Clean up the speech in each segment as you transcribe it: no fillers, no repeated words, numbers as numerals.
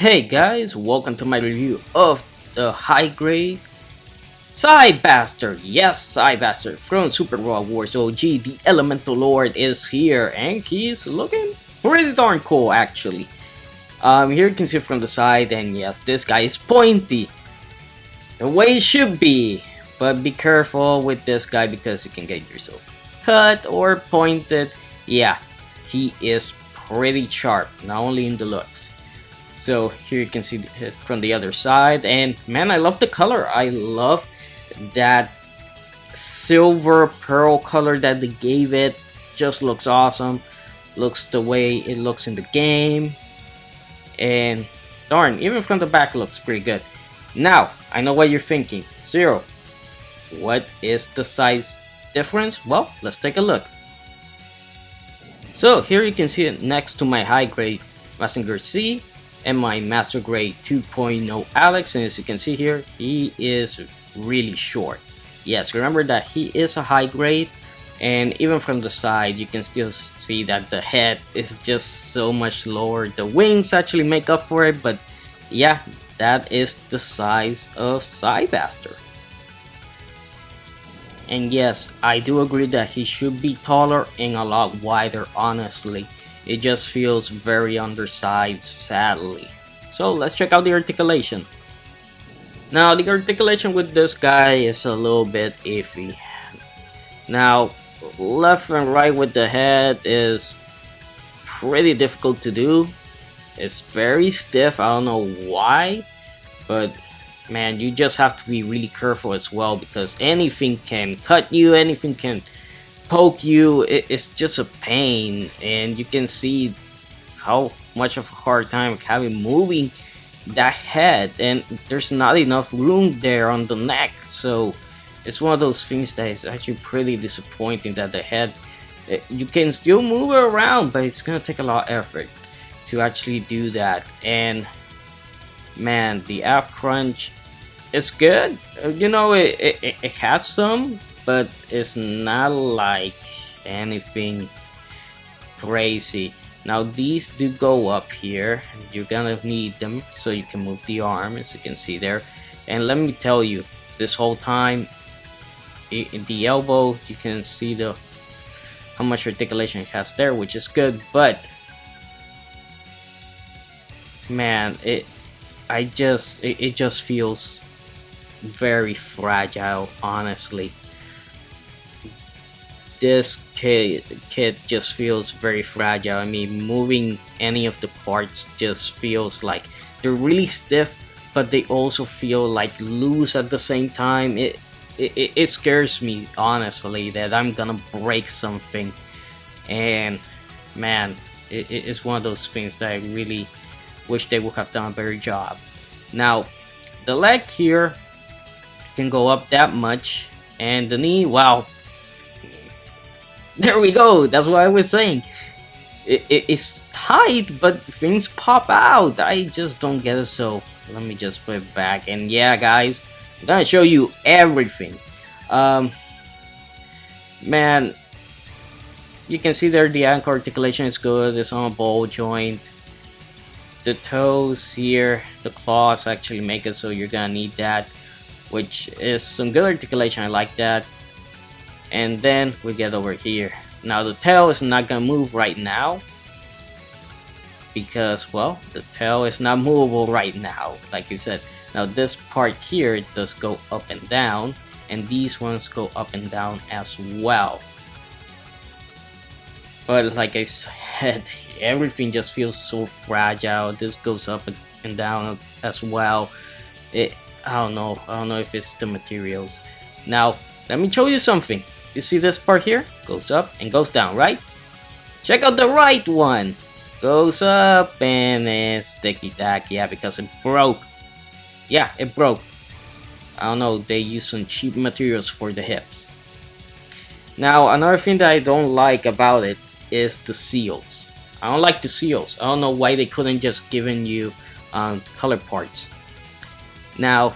Hey guys, welcome to my review of the high-grade Cybaster. Yes, Cybaster from Super Rock Wars OG. The Elemental Lord is here and he's looking pretty darn cool actually. Here you can see from the side, and yes, this guy is pointy. The way it should be. But be careful with this guy because you can get yourself cut or pointed. Yeah, he is pretty sharp, not only in the looks. So here you can see it from the other side, and man, I love the color. I love that silver pearl color that they gave it. Just looks awesome. Looks the way it looks in the game, and darn, even from the back looks pretty good. Now I know what you're thinking, Zero. What is the size difference? Well, let's take a look. So here you can see it next to my high grade Messenger C and my Master Grade 2.0 Alex, and as you can see here, he is really short. Yes, remember that he is a high grade, and even from the side you can still see that the head is just so much lower. The wings actually make up for it, but yeah, that is the size of Cybaster. And yes, I do agree that he should be taller and a lot wider, honestly. It just feels very undersized, sadly. So let's check out the articulation. Now, the articulation with this guy is a little bit iffy. Now, left and right with the head is pretty difficult to do. It's very stiff, I don't know why, but man, you just have to be really careful as well, because anything can cut you, anything can poke you. It's just a pain, and you can see how much of a hard time having moving that head, and there's not enough room there on the neck. So it's one of those things that is actually pretty disappointing, that the head, you can still move it around, but it's gonna take a lot of effort to actually do that. And man, the app crunch is good. You know, it has some, but it's not like anything crazy. Now these do go up here. You're gonna need them so you can move the arm, as you can see there. And let me tell you, this whole time in the elbow, you can see how much articulation it has there, which is good. But man, it just feels very fragile, honestly. This kit just feels very fragile. I mean, moving any of the parts just feels like they're really stiff, but they also feel like loose at the same time. It scares me, honestly, that I'm gonna break something. And man, it's one of those things that I really wish they would have done a better job. Now, the leg here can go up that much, and the knee, wow, there we go. That's what I was saying. It's tight, but things pop out. I just don't get it, so let me just put it back. And yeah, guys, I'm gonna show you everything. Man, you can see there the ankle articulation is good. It's on a ball joint. The toes here, the claws actually make it so you're gonna need that, which is some good articulation. I like that. And then we get over here. Now the tail is not gonna move right now because, well, the tail is not movable right now, like I said. Now this part here, it does go up and down, and these ones go up and down as well. But like I said, everything just feels so fragile. This goes up and down as well. I don't know if it's the materials. Now let me show you something. You see this part here? Goes up and goes down, right? Check out the right one. Goes up and it's sticky tack. Yeah, because it broke. Yeah, it broke. I don't know, they use some cheap materials for the hips. Now another thing that I don't like about it is the seals. I don't like the seals. I don't know why they couldn't just given you color parts. Now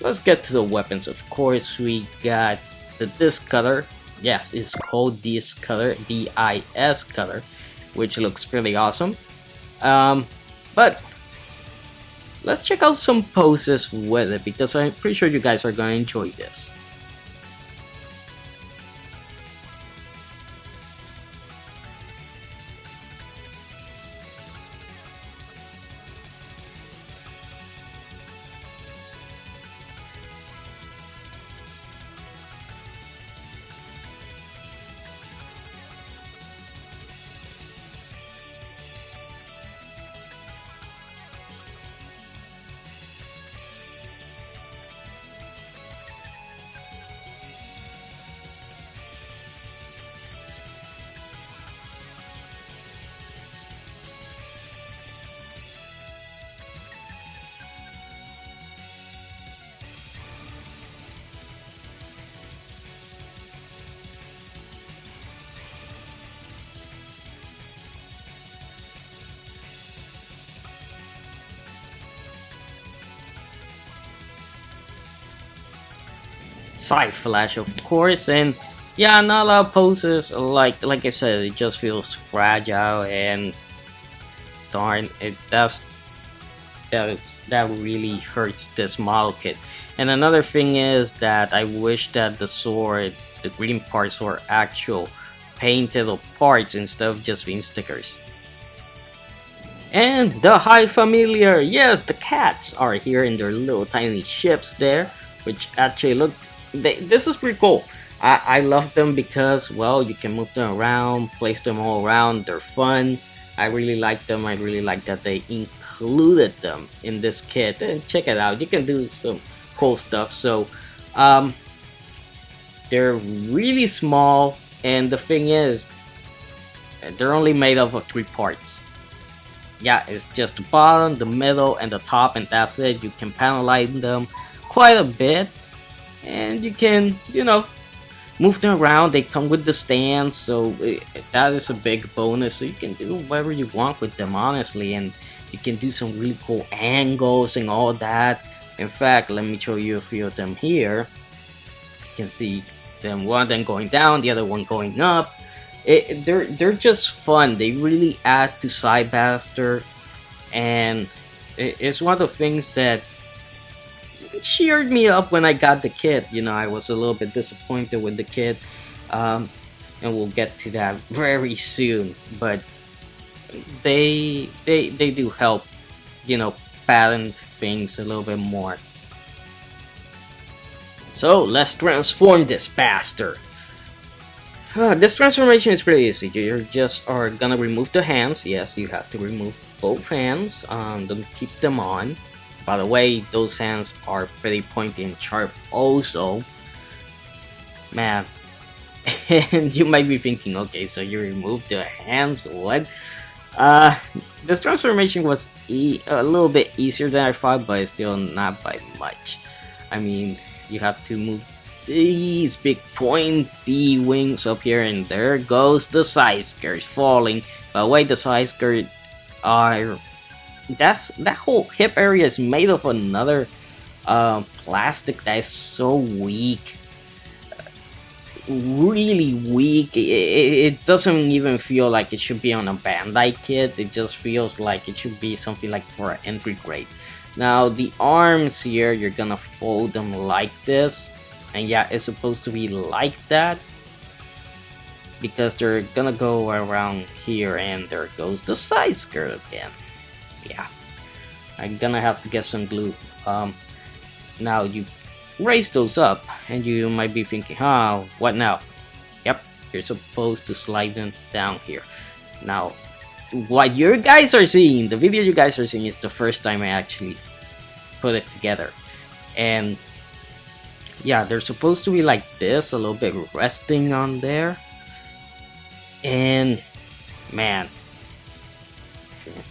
let's get to the weapons. Of course, we got the disc cutter. Yes, it's called disc cutter, DIS cutter, which looks pretty awesome. But let's check out some poses with it because I'm pretty sure you guys are gonna enjoy this. Side flash, of course, and yeah, not a lot of poses. Like I said, it just feels fragile, and darn, that really hurts this model kit. And another thing is that I wish that the sword, the green parts, were actual painted parts instead of just being stickers. And the High Familiar, yes, the cats are here in their little tiny ships there, which actually look. This is pretty cool. I love them because, well, you can move them around, place them all around. They're fun. I really like them. I really like that they included them in this kit. And check it out. You can do some cool stuff. So, they're really small. And the thing is, they're only made up of 3 parts. Yeah, it's just the bottom, the middle, and the top, and that's it. You can panelize them quite a bit. And you can, move them around. They come with the stands, so that is a big bonus. So you can do whatever you want with them, honestly, and you can do some really cool angles and all that. In fact, let me show you a few of them here. You can see them, one of them going down, the other one going up. They're just fun. They really add to Cybaster, and it's one of the things that cheered me up when I got the kit. I was a little bit disappointed with the kit, and we'll get to that very soon. But they do help, patent things a little bit more. So let's transform this bastard. This transformation is pretty easy. You just are gonna remove the hands. Yes, you have to remove both hands. Don't keep them on. By the way, those hands are pretty pointy and sharp also. Man. And you might be thinking, okay, so you removed the hands, what? This transformation was a little bit easier than I thought, but it's still not by much. I mean, you have to move these big pointy wings up here, and there goes the side skirts falling. By the way, the side skirt are... that whole hip area is made of another plastic that is so weak, really weak. It doesn't even feel like it should be on a Bandai kit. It just feels like it should be something like for an entry grade. Now the arms here, you're gonna fold them like this, and yeah, it's supposed to be like that because they're gonna go around here, and there goes the side skirt again. Yeah, I'm gonna have to get some glue. Now you raise those up, and you might be thinking, what now? Yep, you're supposed to slide them down here. Now, what you guys are seeing, the video you guys are seeing, is the first time I actually put it together. And yeah, they're supposed to be like this, a little bit resting on there. And man,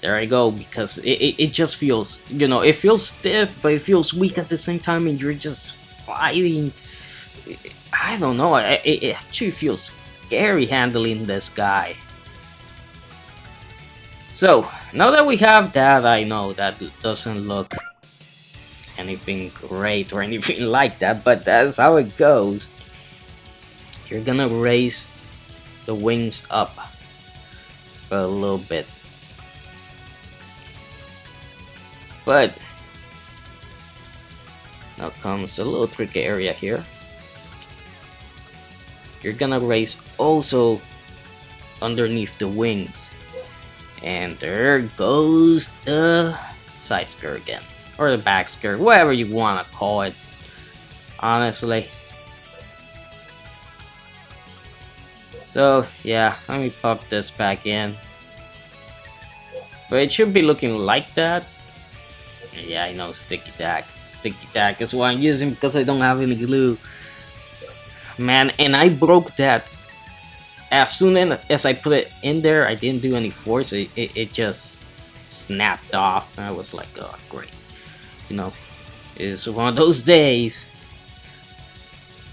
there I go, because it just feels, it feels stiff, but it feels weak at the same time, and you're just fighting. I don't know, it actually feels scary handling this guy. So, now that we have that, I know that doesn't look anything great or anything like that, but that's how it goes. You're gonna raise the wings up a little bit. But Now comes a little tricky area here. You're gonna raise also underneath the wings. And there goes the side skirt again. Or the back skirt, whatever you wanna call it. Honestly. So yeah, let me pop this back in. But it should be looking like that. Yeah, I know, sticky tack. Sticky tack is what I'm using because I don't have any glue. Man, and I broke that. As soon as I put it in there, I didn't do any force. It just snapped off. And I was like, oh, great. You know, it's one of those days.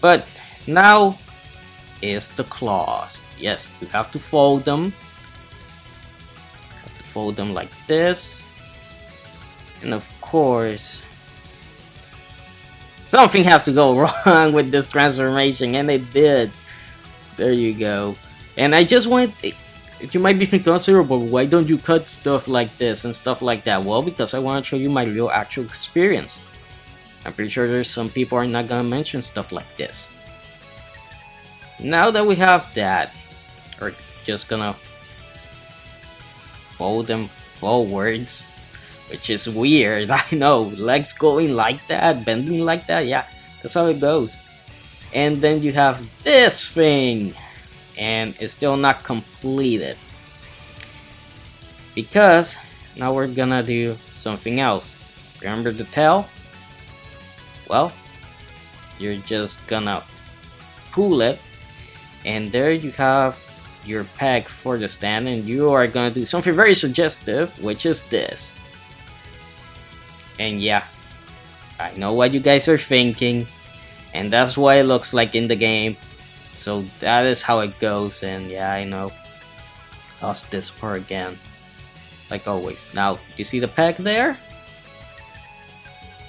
But now is the claws. Yes, you have to fold them. Fold them like this. And of course, something has to go wrong with this transformation, and it did. There you go. And I just want, you might be thinking, oh, Zero, but why don't you cut stuff like this and stuff like that? Well, because I want to show you my real actual experience. I'm pretty sure there's some people are not gonna mention stuff like this. Now that we have that, we're just gonna fold them forwards, which is weird. I know, legs going like that, bending like that, yeah, that's how it goes. And then you have this thing, and it's still not completed because now we're gonna do something else. Remember the tail? Well, you're just gonna pull it, and there you have your peg for the stand, and you are gonna do something very suggestive, which is this. And yeah, I know what you guys are thinking, and that's what it looks like in the game. So that is how it goes, and yeah, I know. Lost this part again, like always. Now, you see the peg there?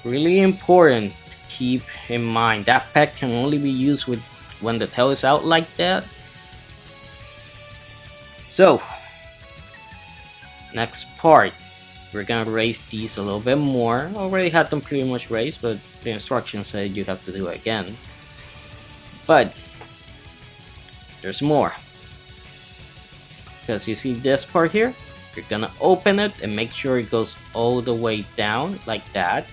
Really important to keep in mind. That peg can only be used with when the tail is out like that. So, next part, we're gonna raise these a little bit more. Already had them pretty much raised, but the instructions said you have to do it again. But there's more. Because you see this part here? You're gonna open it and make sure it goes all the way down like that.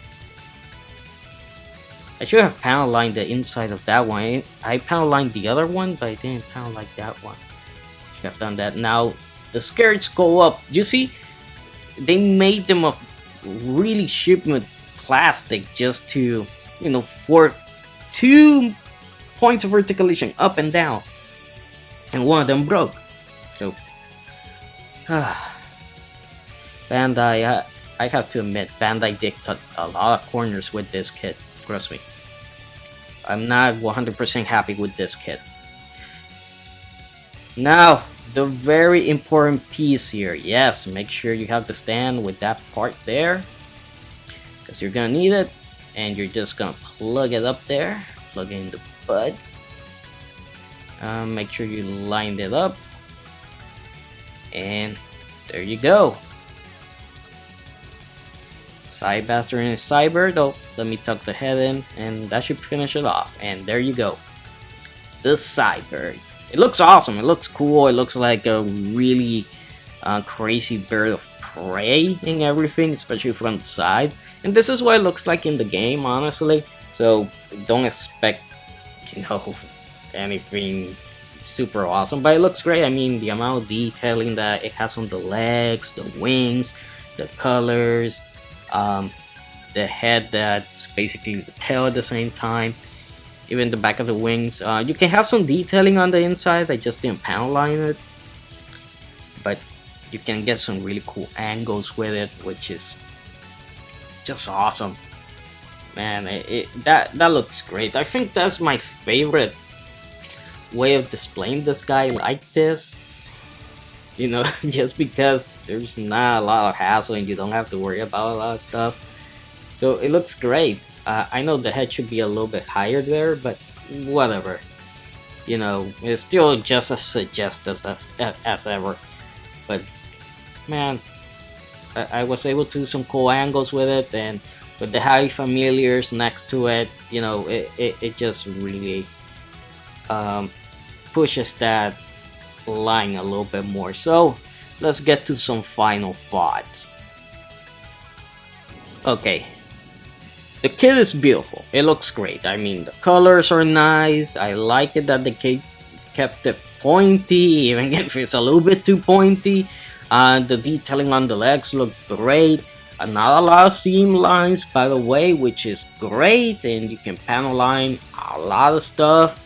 I should have panel lined the inside of that one. I panel lined the other one, but I didn't panel like that one. Should have done that. Now the skirts go up. You see, they made them of really shipment plastic just to, you know, for 2 points of articulation up and down, and one of them broke. So Bandai, I have to admit, Bandai did cut a lot of corners with this kit. Trust me, I'm not 100% happy with this kit. Now, the very important piece here. Yes, make sure you have the stand with that part there, because you're gonna need it, and you're just gonna plug it up there, plug it in the butt. Make sure you lined it up, and there you go. Cybaster and Cyber, though. Let me tuck the head in, and that should finish it off. And there you go, the Cyber. It looks awesome. It looks cool. It looks like a really crazy bird of prey and everything, especially from the side. And this is what it looks like in the game, honestly. So don't expect, you know, anything super awesome, but it looks great. I mean, the amount of detailing that it has on the legs, the wings, the colors, the head that's basically the tail at the same time, even the back of the wings. You can have some detailing on the inside. I just didn't panel line it, but you can get some really cool angles with it, which is just awesome, man. That looks great. I think that's my favorite way of displaying this guy like this, you know, just because there's not a lot of hassle and you don't have to worry about a lot of stuff. So it looks great. I know the head should be a little bit higher there, but whatever, you know, it's still just as suggestive as ever. But man, I was able to do some cool angles with it, and with the high familiars next to it, you know, it just really pushes that line a little bit more. So let's get to some final thoughts. Okay, the kit is beautiful. It looks great. I mean, the colors are nice. I like it that the kit kept it pointy, even if it's a little bit too pointy. The detailing on the legs look great. Not a lot of seam lines, by the way, which is great, and you can panel line a lot of stuff.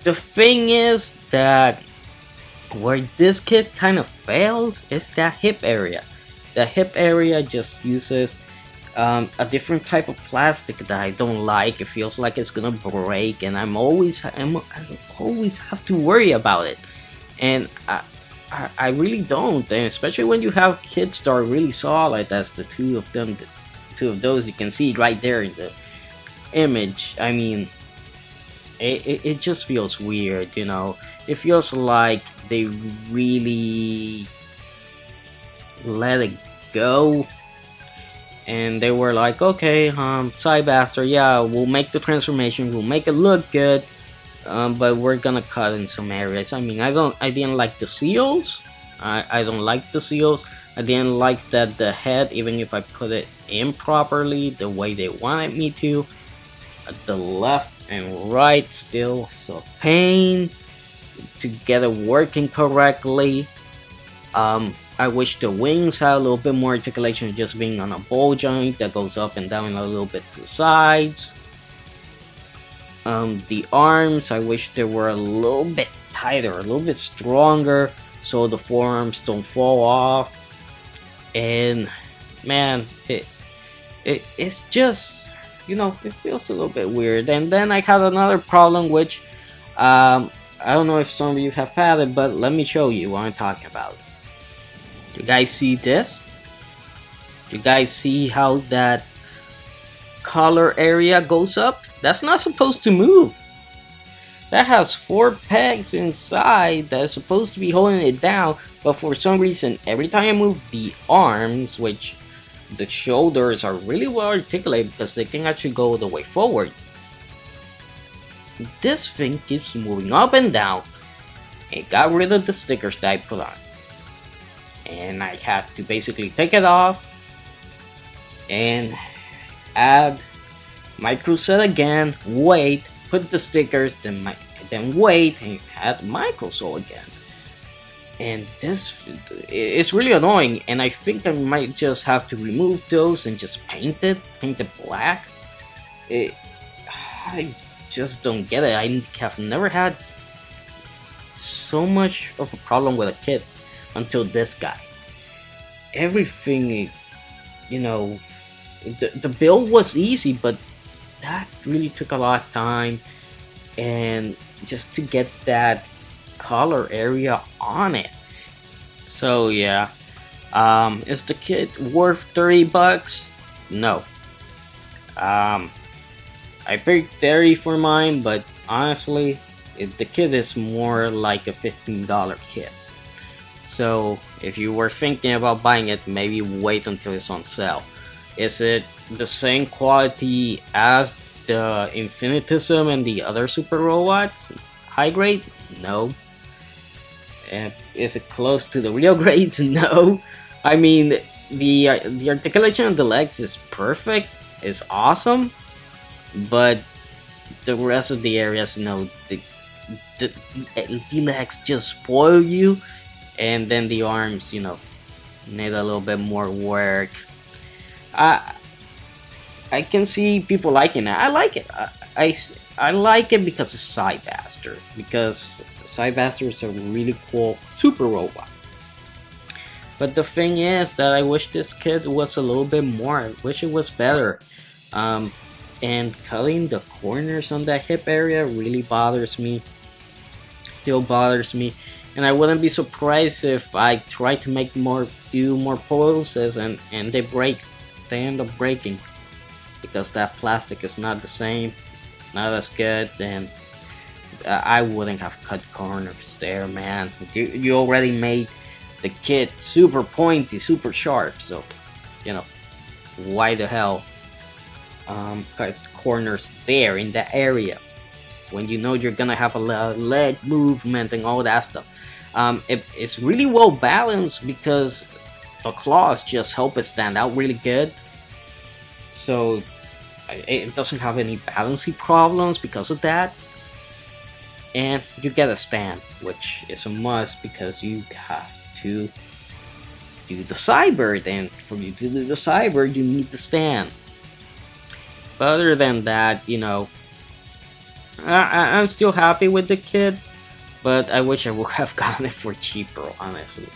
The thing is that where this kit kind of fails is that hip area. The hip area just uses a different type of plastic that I don't like. It feels like it's gonna break, and I always have to worry about it, and I really don't. And especially when you have kits that are really solid, as the two of those you can see right there in the image. I mean, it just feels weird, you know. It feels like they really let it go, and they were like, okay, Cybaster, yeah, we'll make the transformation, we'll make it look good, but we're gonna cut in some areas. I mean, I didn't like the seals. I don't like the seals. I didn't like that the head, even if I put it in properly the way they wanted me to, the left and right still so pain to get it working correctly. I wish the wings had a little bit more articulation, just being on a ball joint that goes up and down a little bit to the sides. The arms, I wish they were a little bit tighter, a little bit stronger, so the forearms don't fall off. And man, it's just, you know, it feels a little bit weird. And then I have another problem, which I don't know if some of you have had it, but let me show you what I'm talking about. Do you guys see this? Do you guys see how that collar area goes up? That's not supposed to move. That has 4 pegs inside that is supposed to be holding it down, but for some reason, every time I move the arms, which the shoulders are really well articulated because they can actually go the way forward, this thing keeps moving up and down. It got rid of the stickers that I put on, and I had to basically take it off and add micro set again, wait, put the stickers, then wait, and add micro sew again. And this is really annoying, and I think I might just have to remove those and just paint it black. I just don't get it. I have never had so much of a problem with a kit until this guy. Everything, you know, the build was easy, but that really took a lot of time, and just to get that collar area on it. So yeah, is the kit worth $30? No. I paid $30 for mine, but honestly, the kit is more like a $15 kit. So if you were thinking about buying it, maybe wait until it's on sale. Is it the same quality as the Infinitism and the other super robots? High grade? No. And is it close to the real grades? No. I mean, the articulation of the legs is perfect, is awesome, but the rest of the areas, you know, the legs just spoil you, and then the arms, you know, need a little bit more work. I can see people liking it. I like it. I like it because it's Cybaster. Because Cybaster is a really cool super robot. But the thing is that I wish this kit was a little bit more. I wish it was better. And cutting the corners on that hip area really bothers me. Still bothers me. And I wouldn't be surprised if I try to do more poses and they break. They end up breaking. Because that plastic is not the same. Not as good. And I wouldn't have cut corners there, man. You already made the kit super pointy, super sharp. So, you know, why the hell corners there in that area. When you know you're gonna have a leg movement and all that stuff. It's really well balanced because the claws just help it stand out really good. So it doesn't have any balancing problems because of that. And you get a stand, which is a must because you have to do the Cybert, and for you to do the Cybert, you need the stand. But other than that, you know, I'm still happy with the kit, but I wish I would have gotten it for cheaper, honestly.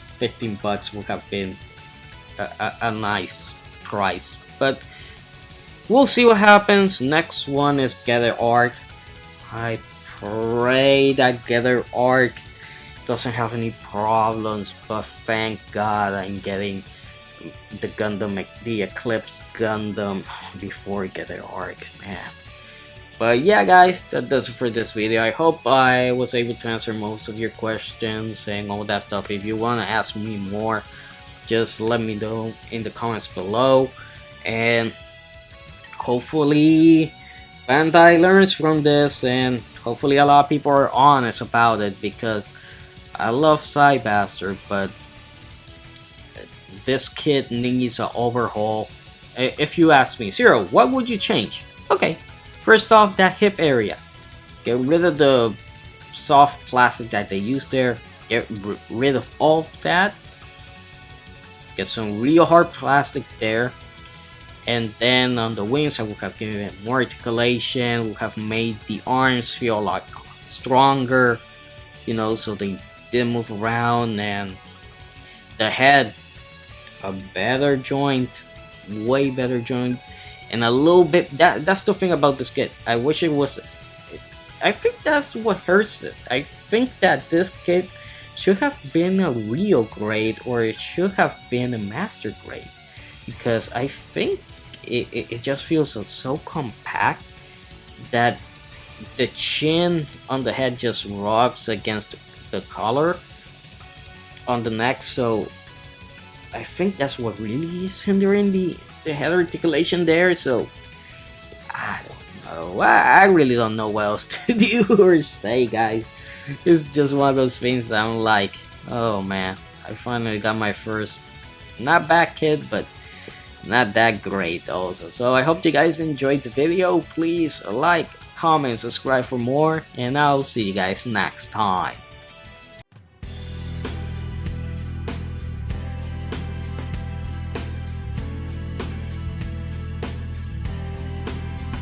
15 bucks would have been a nice price, but we'll see what happens. Next one is Gather Arc. I pray that Gather Arc doesn't have any problems, but thank God I'm getting the Gundam, the Eclipse Gundam before Gather Arc, man. But yeah, guys, that does it for this video. I hope I was able to answer most of your questions and all that stuff. If you want to ask me more, just let me know in the comments below. And hopefully Bandai learns from this, and hopefully a lot of people are honest about it, because I love Cybaster, but this kit needs an overhaul. If you ask me, Zero, what would you change? Okay, first off, that hip area. Get rid of the soft plastic that they use there. Get rid of all of that. Get some real hard plastic there. And then on the wings, I would have given it more articulation. Would have made the arms feel a lot stronger, you know, so they didn't move around. And the head, a better joint, way better joint, and a little bit. That's the thing about this kit. I wish it was. I think that's what hurts it. I think that this kit should have been a real grade, or it should have been a master grade, because I think it just feels so compact that the chin on the head just rubs against the collar on the neck. So I think that's what really is hindering the head articulation there. So I don't know. I really don't know what else to do or say, guys. It's just one of those things that I'm like, oh man, I finally got my first, not bad kit, but not that great also. So I hope you guys enjoyed the video. Please like, comment, subscribe for more, and I'll see you guys next time.